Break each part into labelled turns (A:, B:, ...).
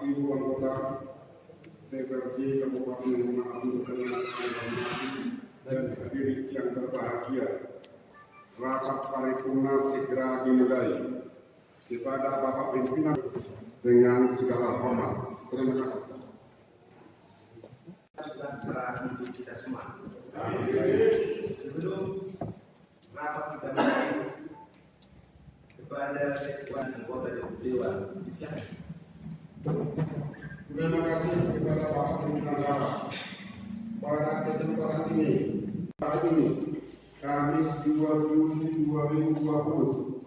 A: Ibu anggota DPRD Kabupaten Lumajang dan hadirin yang berbahagia, rapat paripurna segera dimulai. Kepada Bapak Pimpinan dengan segala hormat. Terima kasih.
B: Untuk kita semua. Sebelum rapat kita mulai, kepada ketua anggota Dewan, silakan.
A: Terima kasih kepada Bapak Pimpinan rapat. Pada kesempatan ini, hari ini, Kamis 2 Juli 2020,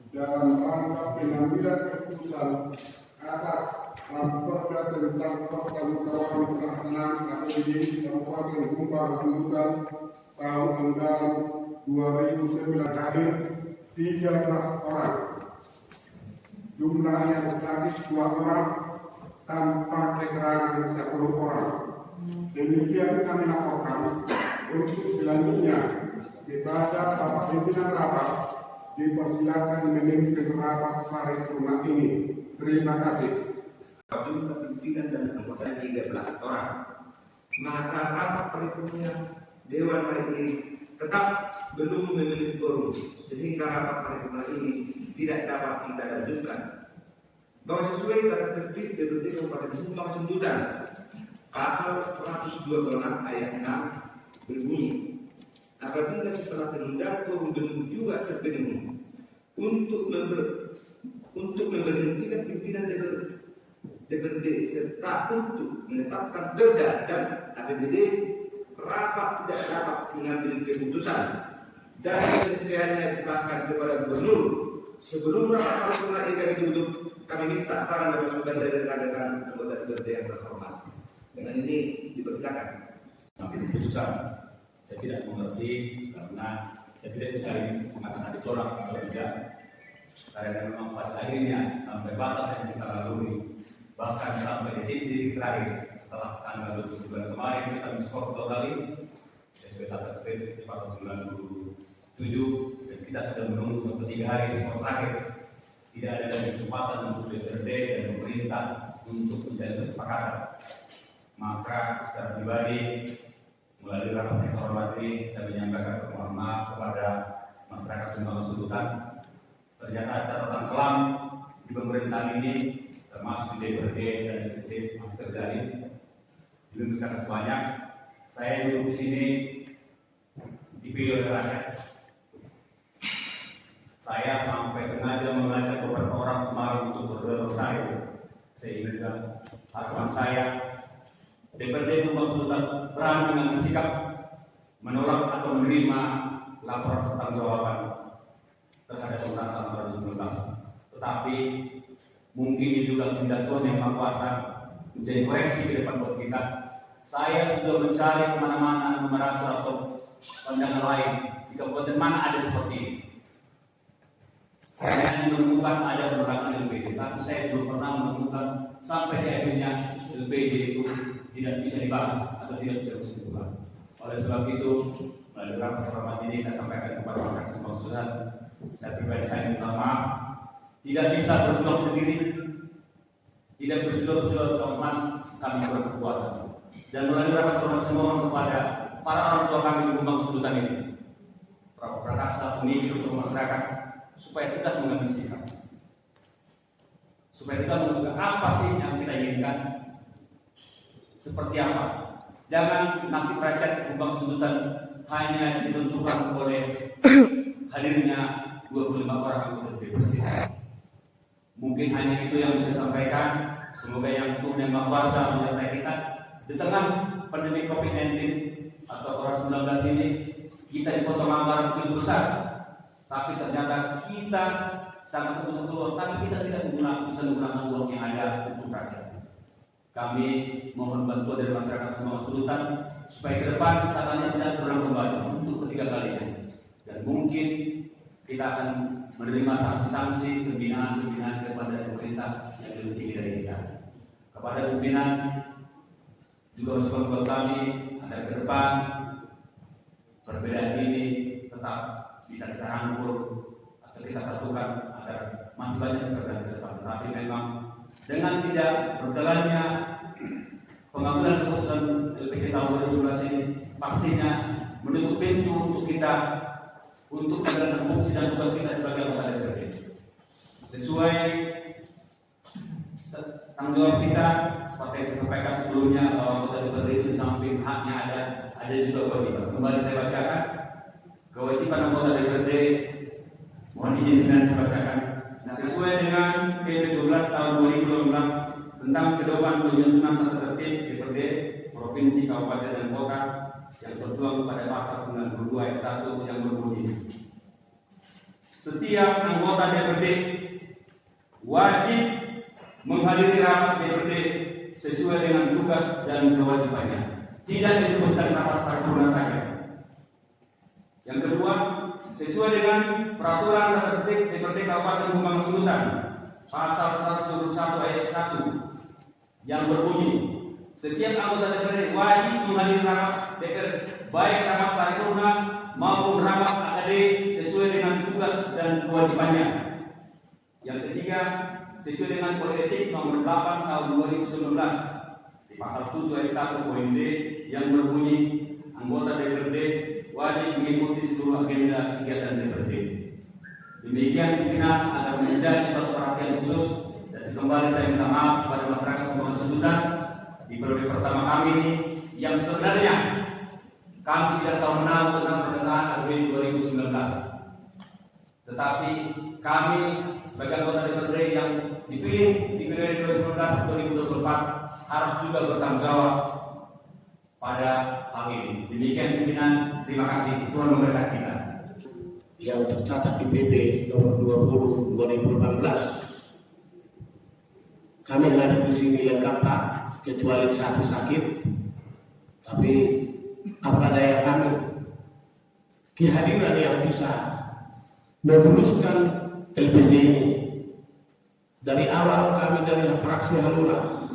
A: dalam rangka pengambilan keputusan atas Raperda tentang Kabupaten Pelaksanaan APBD Kabupaten Gombang Tuntutan tahun anggaran 2009 hadir 13 orang. Jumlah yang sakit 2 orang tanpa keterangan 10 orang. Demikian kami laporkan. Untuk selanjutnya kepada Bapak Pimpinan rapat dipersilakan memimpin rapat paripurna ini. Terima kasih.
B: Jumlah pimpinan dan anggota 13 orang. Maka rapat paripurna Dewan hari ini tetap belum memiliki quorum, sehingga rapat paripurna ini tidak dapat kita lanjutkan. Bahwa sesuai tata tertib DPRD Kabupaten Gombang Tuntutan pasal 126 ayat 6 berbunyi, apabila setelah penundaan quorum belum juga terpenuhi untuk memberhentikan pimpinan DPRD serta untuk menetapkan perda dan APBD, rapat tidak dapat mengambil keputusan dan penyelesaiannya diserahkan kepada gubernur. Sebelum rapat paripurna ini ditutup, kami minta saran dan masukan dari rekan-rekan anggota DPRD yang terhormat. Dengan ini dipersilakan.
C: Ambil keputusan. Saya tidak mengerti karena saya tidak bisa mengatakan ditolak atau tidak. Karena memang pada akhirnya sampai batas yang kita lalui, bahkan sampai titik terakhir setelah tanggal 27 bulan kemarin kita men-skor 2 kali sesuai tata tertib 497 dan kita sudah menunggu sampai 3 hari skor terakhir. Tidak ada lagi kesempatan untuk DPRD dan pemerintah untuk mencari kesepakatan. Maka secara pribadi melalui rapat yang terhormat ini saya menyampaikan permohonan maaf kepada masyarakat Gombang Tuntutan. Ternyata catatan kelam di pemerintahan ini termasuk di DPRD dan eksekutif masih terjadi. Belum sangat banyak. Saya duduk di sini dipilih oleh rakyat. Saya sampai sengaja mengajak beberapa orang Semarang untuk berdoa saya. Saya ingatkan harapan saya DPRD Gombang Tuntutan berani mengambil sikap menolak atau menerima laporan pertanggungjawaban terhadap pemerintahan 2019. Tetapi mungkin ini juga kehendak Tuhan yang Maha Kuasa menjadi koreksi ke depan buat kita. Saya sudah mencari kemana-mana numerator atau pandangan lain di kabupaten mana ada seperti ini. Saya menemukan ada penolakan LPG, tapi saya belum pernah menemukan sampai di akhirnya LPG itu tidak bisa dibahas atau tidak bisa disimpulan. Oleh sebab itu, melalui rapat terhormat ini saya sampaikan kepada masyarakat Gombang Tuntutan, saya pribadi saya minta maaf, tidak bisa berjuang sendiri, tidak berjuang teman kami berkekuatan. Dan melalui rapat terhormat saya mohon kepada para orang tua kami di Gombang Tuntutan ini, para prakasa seni untuk masyarakat, supaya kita mengambil sikap, supaya kita menentukan apa sih yang kita inginkan, seperti apa. Jangan nasib rakyat Gombang Tuntutan hanya ditentukan oleh hadirnya 25 orang anggota DPRD. Mungkin hanya itu yang bisa sampaikan. Semoga yang Tuhan yang Maha Kuasa menyertai kita di tengah pandemi COVID-19 atau COVID-19 ini. Kita dipotong anggaran begitu besar, tapi ternyata kita sangat butuh uang, tapi kita tidak bisa menggunakan uang yang ada untuk rakyat. Kami mohon bantuan dari masyarakat Gombang Tuntutan supaya ke depan catatannya tidak berulang kembali untuk ketiga kalinya. Dan mungkin kita akan menerima sanksi-sanksi pembinaan kepada pemerintah yang lebih tinggi dari kita. Kepada pimpinan juga masukan buat kami agar ke depan perbedaan ini tetap bisa kita rangkul atau kita satukan agar masih banyak pekerjaan ke depan. Tapi memang dengan tidak berjalannya pengambilan keputusan LPG tahun 2017 ini pastinya menutup pintu untuk kita untuk menjalankan fungsi dan tugas kita sebagai anggota DPRD. Sesuai tanggung jawab kita, seperti yang disampaikan sebelumnya, bahwa anggota DPRD itu di samping haknya ada juga kewajiban. Kembali saya bacakan kewajiban anggota DPRD. Mohon izin dengan saya bacakan. Sesuai dengan PP 12 tahun 2012 tentang pedoman penyusunan tata tertib DPRD provinsi, kabupaten dan kota yang tertuang pada pasal 92 ayat 1 yang berbunyi, setiap anggota DPRD wajib menghadiri rapat DPRD sesuai dengan tugas dan kewajibannya. Tidak disebutkan rapat paripurna saja. Yang kedua, sesuai dengan peraturan tata tertib DPRD Kabupaten Bumang Sundutan pasal 121 ayat 1 yang berbunyi, setiap anggota DPRD wajib menghadiri rapat DPRD, baik rapat paripurna maupun rapat AKD sesuai dengan tugas dan kewajibannya. Yang ketiga, sesuai dengan Kode Etik nomor 8 tahun 2019 di pasal 7 ayat 1 poin D yang berbunyi, anggota DPRD wajib mengikuti seluruh agenda kegiatan DPRD. Demikian pimpinan agar menjadi suatu perhatian khusus, dan kembali saya minta maaf kepada masyarakat Bumang Sundutan di periode pertama kami ini yang sebenarnya kami tidak tahu menau tentang pengesahan RUU 2019. Tetapi kami sebagai anggota DPRD yang dipilih di periode 2019-2024 harus juga bertanggung jawab pada hal ini. Demikian pimpinan, terima kasih. Tuhan memberkati kita.
D: Yang tercatat di PP nomor 20 2018, kami hadir di sini lengkap Pak, kecuali satu sakit. Tapi apa daya kami, kehadiran yang bisa memuluskan LPG ini. Dari awal kami dari fraksi Hanura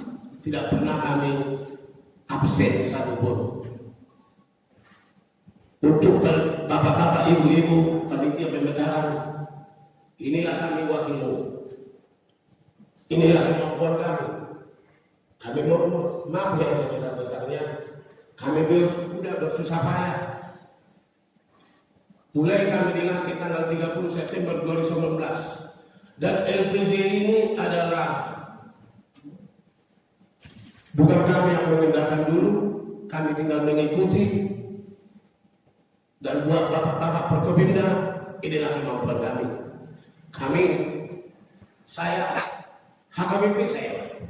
D: tidak pernah kami absen satupun. Untuk bapak-bapak, ibu-ibu, panitia pemekaran, inilah kami wakilmu. Inilah kemampuan kami. Kami mohon maaf yang sebesar-besarnya. Kami sudah bersusah payah. Mulai kami dilantik tanggal 30 September 2019. Dan LPG ini adalah bukan kami yang memindahkan dulu, kami tinggal mengikuti. Dan buat bapak-bapak Forkopimda, inilah kemampuan kami. Saya HKBP saya,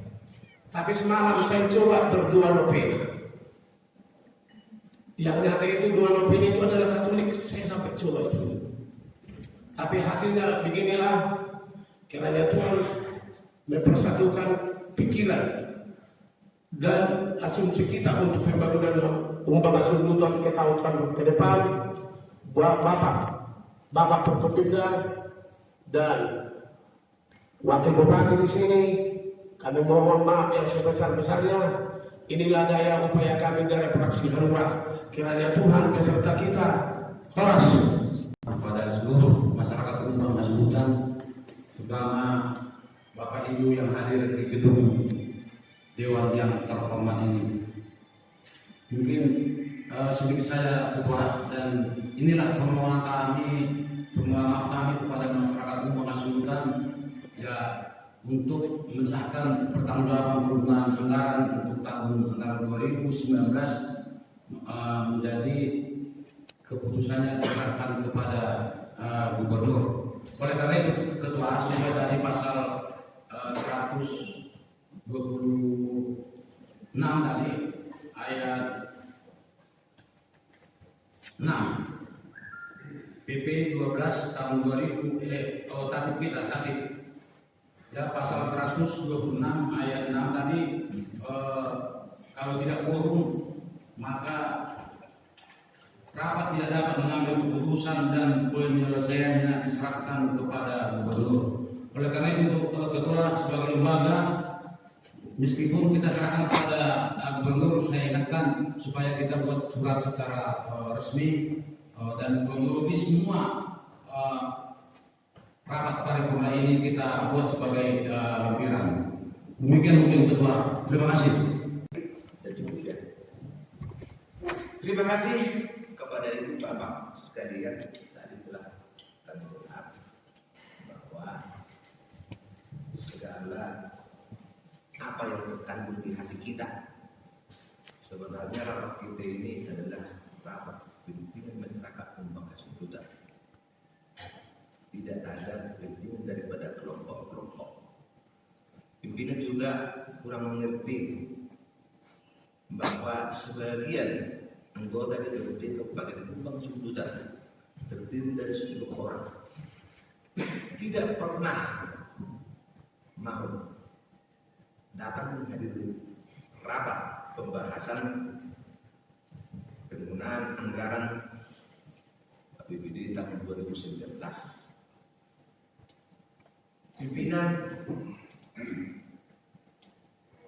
D: tapi semalam saya coba berdua novena. Yang nyata itu dua novena itu adalah Katolik, saya sampai coba itu. Tapi hasilnya beginilah, kiranya Tuhan mempersatukan pikiran dan asumsi kita untuk pembangunan Bumang Sundutan ke tahun ke depan. Buat bapak Forkopimda dan wakil bupati di sini, kami mohon maaf yang sebesar-besarnya. Inilah daya upaya kami dari fraksi Hanura. Kiranya Tuhan beserta kita. Horas
E: kepada seluruh masyarakat Bumang Sundutan, terutama Bapak Ibu yang hadir di gedung Dewan yang terhormat ini. Mungkin sedikit saya berdoa, dan inilah permohonan maaf kami kepada masyarakat Bumang Sundutan ya, untuk mensahkan pertanggungjawaban penggunaan anggaran untuk tahun anggaran 2019 menjadi keputusannya diserahkan kepada gubernur. Oleh karena itu, Ketua sesuai tadi pasal 126 tadi ayat 6 PP 12 tahun 2000 tatip kita ya, pasal 126 ayat 6 tadi, kalau tidak quorum maka rapat tidak dapat mengambil keputusan dan penyelesaiannya diserahkan kepada gubernur. Oleh karena itu, untuk ketua sebagai lembaga, meskipun kita serahkan kepada gubernur, saya ingatkan supaya kita buat surat secara resmi dan melalui semua rapat paripurna ini kita buat sebagai lampiran. Demikian mungkin ketua. Terima kasih.
B: Terima kasih kepada ibu bapak sekalian. Tadi telah kami berharap bahwa segala apa yang terkandung di hati kita, sebenarnya rapat kita ini adalah rapat pimpinan masyarakat Humbang Hasundutan. Tidak ada pimpinan daripada kelompok-kelompok. Pimpinan juga kurang mengerti bahwa sebagian anggota DPRD Kabupaten Humbang Hasundutan terdiri dari 10 orang, tidak pernah mau datang menghadiri rapat pembahasan penggunaan anggaran APBD tahun 2019. Pimpinan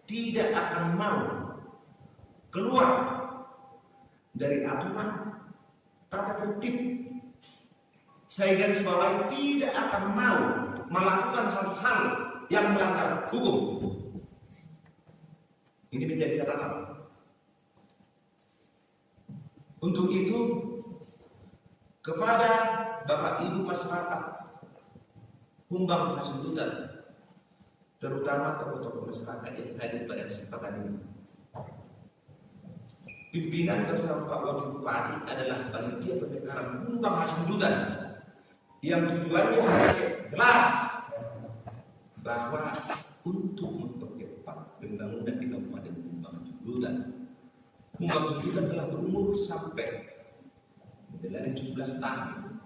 B: tidak akan mau keluar dari aturan tata tertib. Saya garis bawahi, tidak akan mau melakukan hal-hal yang melanggar hukum. Ini menjadi catatan. Untuk itu, kepada Bapak Ibu masyarakat Humbang Hasundutan, terutama tokoh-tokoh masyarakat yang hadir pada kesempatan ini, pimpinan bersama Pak Wakil Bupati adalah panitia pendekatan Humbang Hasundutan yang tujuannya jelas bahwa untuk mempercepat pembangunan di Kabupaten Humbang Hasundutan. Humbang Hasundutan telah berumur sampai menjalani 17 tahun.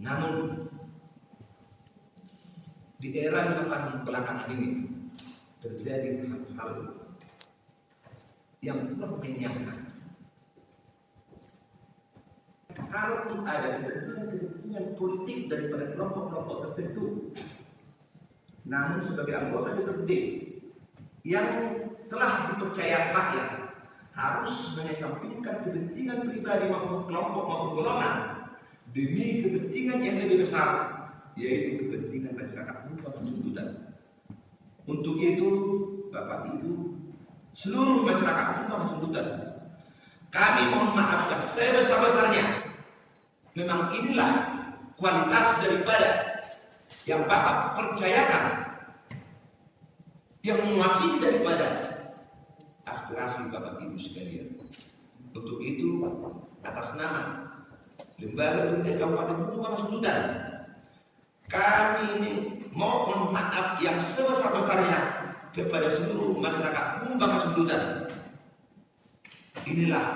B: Namun di era 5 tahun belakangan ini terjadi hal-hal yang kurang menyenangkan. Kalaupun ada kepentingan politik daripada kelompok-kelompok tertentu, namun sebagai anggota DPRD yang telah dipercaya rakyat harus mengesampingkan kepentingan pribadi maupun kelompok maupun golongan demi kepentingan yang lebih besar, yaitu kepentingan masyarakat Humbang Hasundutan. Untuk itu, Bapak Ibu, seluruh masyarakat Humbang Hasundutan, kami mohon maaf yang sebesar-besarnya. Memang inilah kualitas daripada yang Bapak percayakan, yang mewakili daripada aspirasi Bapak Ibu sekalian. Untuk itu, atas nama Lembaga Pendidikan Kabupaten Humbang Hasundutan, kami ini mohon maaf yang sebesar-besarnya kepada seluruh masyarakat Humbang Hasundutan. Inilah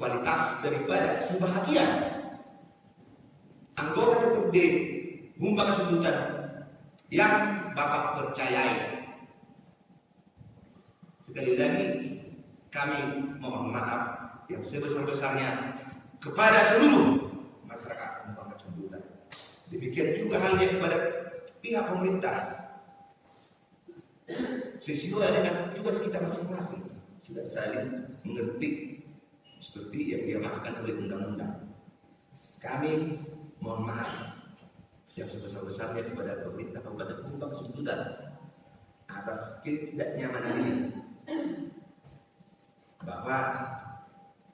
B: kualitas daripada sebahagian anggota DPRD Humbang Hasundutan yang Bapak percayai. Sekali lagi kami mohon maaf yang sebesar-besarnya kepada seluruh masyarakat Humbang Hasundutan. Demikian juga halnya kepada pihak pemerintah. Sesuai dengan tugas kita masing-masing, sudah saling mengerti seperti yang diamanatkan oleh undang-undang. Kami mohon maaf yang sebesar-besarnya kepada pemerintah Kabupaten Humbang Hasundutan atas ketidaknyamanan ini, bahwa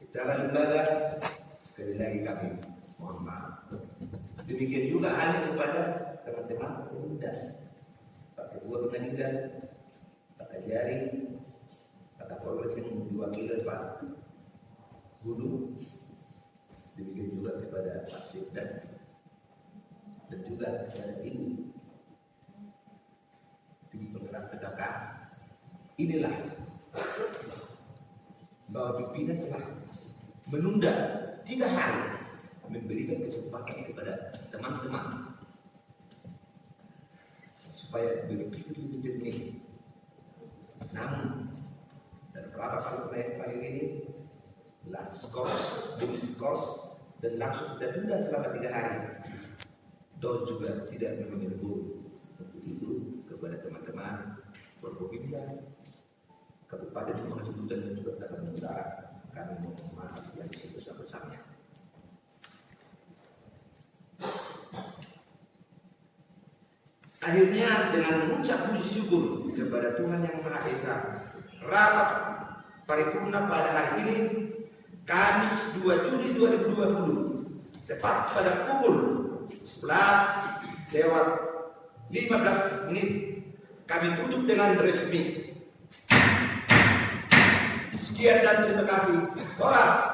B: secara lembaga sekali lagi kami mohon maaf. Demikian juga halnya kepada teman-teman pemuda, Pak Ketua Pengadilan, Pak Kajari, Pak Kapolres yang diwakili Pak Guru, demikian juga kepada Pak Sekda dan juga kepada Ibu Tim Penggerak PKK. Inilah bahwa pimpinan telah menunda 3 hari memberikan kesempatan kepada teman-teman supaya berpikir lebih jernih. Namun dan beberapa kali ini langsung diskors dan langsung kita tunda selama 3 hari. Toh juga tidak menyebut. Untuk itu kepada teman-teman Forkopimda Kabupaten Humbang Hasundutan dan juga Kalimantan Utara, kami mohon maaf yang sebesar-besarnya. Akhirnya dengan mengucap puji syukur kepada Tuhan Yang Maha Esa, rapat paripurna pada hari ini, Kamis 2 Juli 2020, tepat pada pukul 11:15 kami tutup dengan resmi. Sekian dan terima kasih. Horas.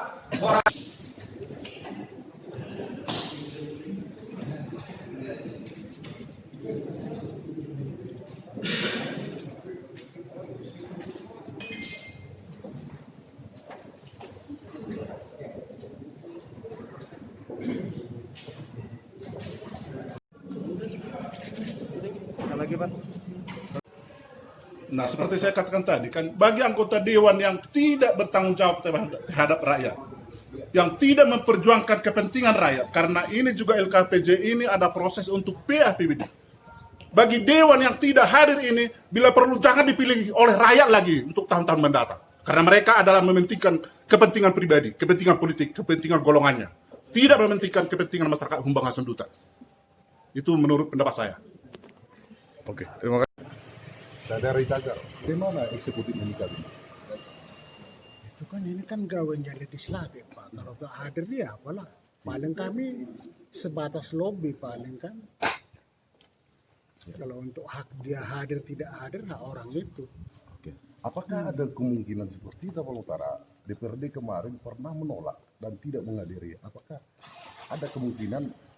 A: Nah, seperti saya katakan tadi, kan bagi anggota dewan yang tidak bertanggung jawab terhadap rakyat, yang tidak memperjuangkan kepentingan rakyat, karena ini juga LKPJ ini ada proses untuk PAPBD. Bagi dewan yang tidak hadir ini, bila perlu jangan dipilih oleh rakyat lagi untuk tahun-tahun mendatang. Karena mereka adalah mementingkan kepentingan pribadi, kepentingan politik, kepentingan golongannya. Tidak mementingkan kepentingan masyarakat Humbang Hasundutan. Itu menurut pendapat saya.
F: Oke, terima kasih. Saya dari Tagar. Bagaimana eksekutif menikah ini?
G: Itu kan ini kan gawennya legislatif Pak. Kalau tak hadir dia apalah. Paling kami sebatas lobby paling kan. Kalau untuk hak dia hadir tidak hadir hak orang itu.
F: Oke. Apakah ada kemungkinan seperti itu Pak Utara? DPRD kemarin pernah menolak dan tidak menghadiri. Apakah ada kemungkinan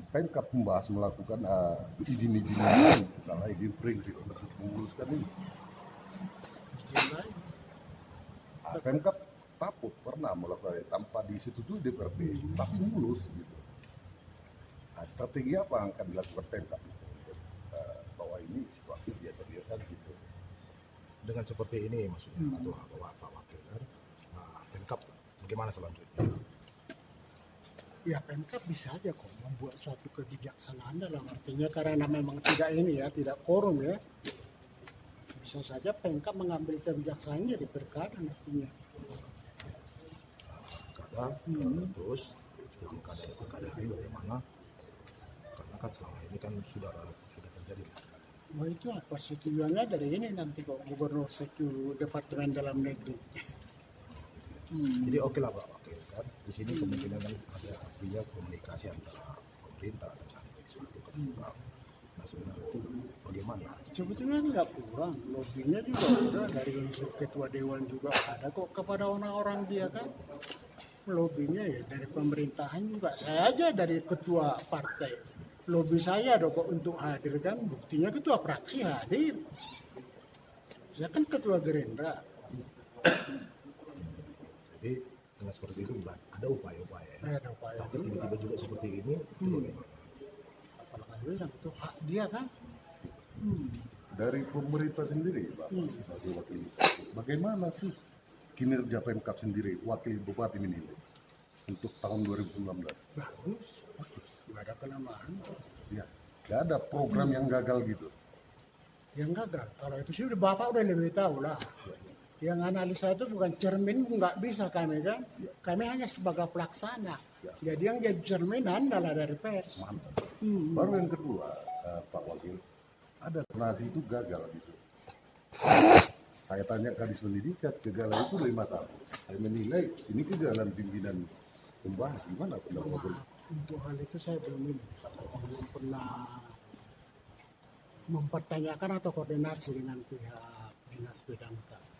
F: Pemkab membahas melakukan izin-izin lain, misalnya izin prinsip untuk memuluskan ini? Pemkab takut pernah melakukan tanpa disetujui DPRD, tapi mulus gitu. Nah, strategi apa yang akan dilakukan Pemkab bahwa ini situasi biasa-biasa gitu?
H: Dengan seperti ini maksudnya atau Pak Wakil kan, Pemkab bagaimana selanjutnya?
G: Ya Pemkab bisa aja kok membuat suatu kebijaksanaan dalam artinya karena memang tidak ini ya, tidak korum ya. Bisa saja Pemkab mengambil kebijaksanaan di pilkada nantinya.
H: Kadang terus dalam keadaan ini bagaimana? Karena kan selama ini kan sudah terjadi.
G: Wah itu apa persetujuannya dari ini nanti kok Gubernur Setu Departemen Dalam Negeri.
H: Jadi oke lah Pak Wakil kan. Di sini kemungkinan kan ada artinya komunikasi antara pemerintah dengan legislatif kan. Nah sebenarnya itu bagaimana?
G: Sebetulnya nggak kurang, lobbynya juga udah dari unsur ketua dewan juga ada kok kepada orang-orang dia kan. Lobbynya ya dari pemerintahan juga, saya aja dari ketua partai, lobby saya ada kok untuk hadir kan, buktinya ketua fraksi hadir. Saya kan ketua Gerindra.
H: Jadi dengan seperti itu ada upaya-upaya ya.
G: Ada upaya.
H: Tapi tiba-tiba juga seperti ini itu bagaimana?
G: Apalagi bilang itu hak dia kan.
F: Dari pemerintah sendiri, Pak, sebagai wakil bagaimana sih kinerja Pemkab sendiri, wakil bupati menilai untuk tahun 2019?
G: Bagus, nggak ada kelemahan.
F: Ya, nggak ada program yang gagal gitu.
G: Yang gagal, kalau itu sih Bapak udah lebih tahu lah. Yang analisa itu bukan cermin, nggak bisa kami kan. Kami hanya sebagai pelaksana. Jadi yang jadi cerminan adalah dari pers.
F: Mantap. Baru yang kedua, Pak Wakil, ada zonasi itu gagal gitu. Saya tanya Kadis Pendidikan, kegagalan itu 5 tahun. Saya menilai ini kegagalan pimpinan pembahas. Gimana pendapat Wakil?
G: Untuk hal itu saya belum pernah mempertanyakan atau koordinasi dengan pihak dinas PDAMKA.